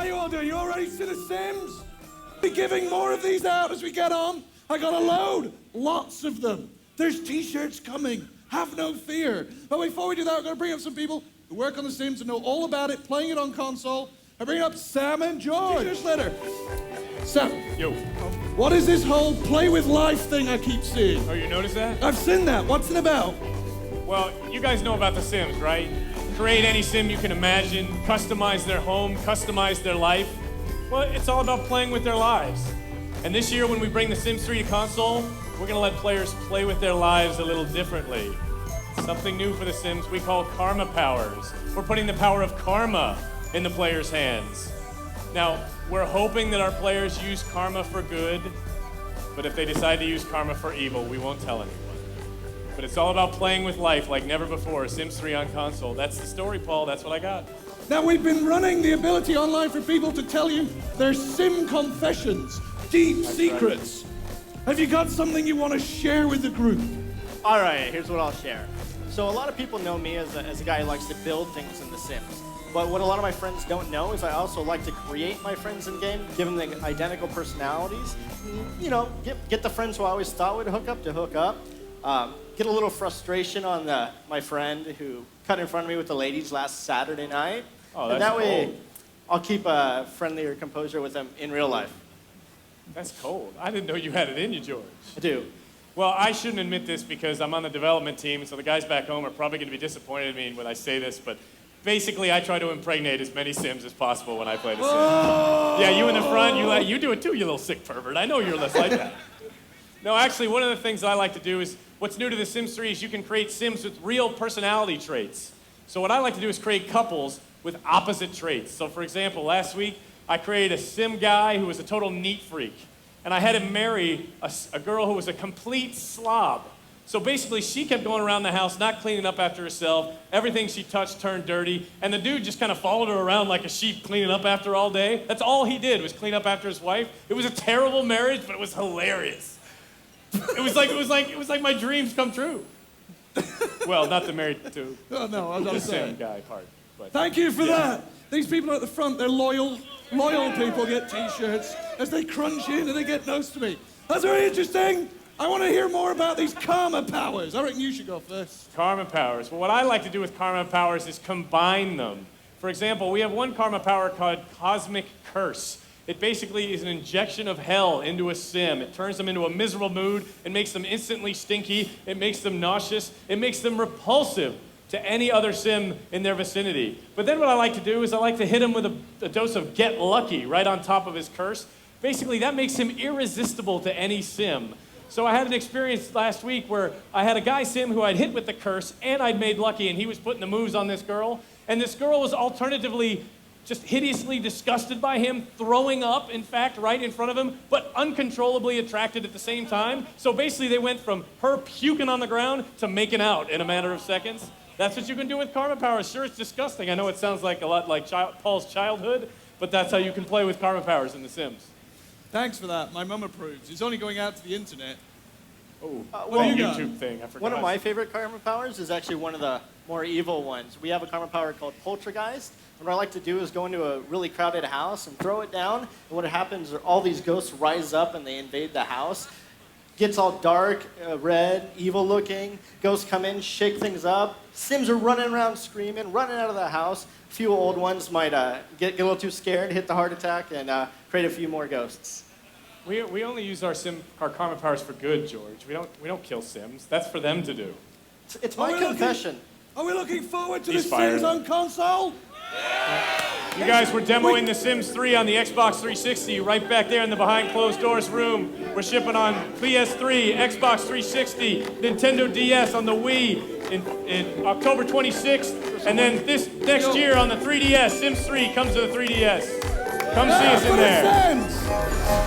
How you all doing? You all ready to see The Sims? Be giving more of these out as we get on. I got a load, lots of them. There's t-shirts coming, have no fear. But before we do that, we're gonna bring up some people who work on The Sims and know all about it, playing it on console. I bring up Sam and George. Newsletter. Sam. Yo. What is this whole play with life thing I keep seeing? Oh, you noticed that? I've seen that. What's it about? Well, you guys know about The Sims, right? Create any sim you can imagine, customize their home, customize their life. Well, it's all about playing with their lives. And this year, when we bring The Sims 3 to console, we're gonna let players play with their lives a little differently. Something new for The Sims we call Karma Powers. We're putting the power of karma in the players' hands. Now, we're hoping that our players use karma for good, but if they decide to use karma for evil, we won't tell anyone. But it's all about playing with life like never before. Sims 3 on console. That's the story, Paul. That's what I got. Now, we've been running the ability online for people to tell you their sim confessions, deep secrets. Right. Have you got something you want to share with the group? All right, here's what I'll share. So a lot of people know me as a guy who likes to build things in The Sims. But what a lot of my friends don't know is I also like to create my friends in game, give them the identical personalities. You know, get the friends who I always thought would hook up to hook up. Get a little frustration on my friend who cut in front of me with the ladies last Saturday night. Oh, that's and that way, cold. I'll keep a friendlier composure with them in real life. That's cold. I didn't know you had it in you, George. I do. Well, I shouldn't admit this because I'm on the development team, and so the guys back home are probably going to be disappointed in me when I say this, but basically I try to impregnate as many Sims as possible when I play The Sims. Whoa! Yeah, you in the front, you do it too, you little sick pervert. I know you're less like that. No, actually, one of the things that I like to do is, what's new to The Sims 3 is you can create Sims with real personality traits. So what I like to do is create couples with opposite traits. So for example, last week, I created a Sim guy who was a total neat freak. And I had him marry a girl who was a complete slob. So basically, she kept going around the house, not cleaning up after herself. Everything she touched turned dirty. And the dude just kind of followed her around like a sheep, cleaning up after her all day. That's all he did, was clean up after his wife. It was a terrible marriage, but it was hilarious. It was like my dreams come true. Well, not the married to Oh, no, I was the saying. Sim guy part. But Thank you for that. These people at the front, they're loyal people get t-shirts as they crunch in and they get close to me. That's very interesting. I want to hear more about these karma powers. I reckon you should go first. Karma powers. Well, what I like to do with karma powers is combine them. For example, we have one karma power called Cosmic Curse. It basically is an injection of hell into a sim. It turns them into a miserable mood. It makes them instantly stinky. It makes them nauseous. It makes them repulsive to any other sim in their vicinity. But then what I like to do is I like to hit him with a dose of Get Lucky right on top of his curse. Basically, that makes him irresistible to any sim. So I had an experience last week where I had a guy sim who I'd hit with the curse and I'd made lucky, and he was putting the moves on this girl. And this girl was alternatively just hideously disgusted by him, throwing up, in fact, right in front of him, but uncontrollably attracted at the same time. So basically they went from her puking on the ground to making out in a matter of seconds. That's what you can do with karma powers. Sure, it's disgusting. I know it sounds like a lot like Paul's childhood, but that's how you can play with karma powers in The Sims. Thanks for that. My mum approves. It's only going out to the internet. Oh, what do you the got? YouTube thing, I forgot. One of my favorite karma powers is actually one of the more evil ones. We have a karma power called Poltergeist. And what I like to do is go into a really crowded house and throw it down. And what happens is all these ghosts rise up and they invade the house. Gets all dark, red, evil looking. Ghosts come in, shake things up. Sims are running around screaming, running out of the house. A few old ones might get a little too scared, hit the heart attack, and create a few more ghosts. We only use our karma powers for good, George. We don't kill Sims. That's for them to do. It's my confession. Are we looking forward to He's The fired. Sims on console? You guys were demoing The Sims 3 on the Xbox 360 right back there in the behind closed doors room. We're shipping on PS3, Xbox 360, Nintendo DS on the Wii in October 26th. And then this next year on the 3DS, Sims 3 comes to the 3DS. Come see us in there. Sims!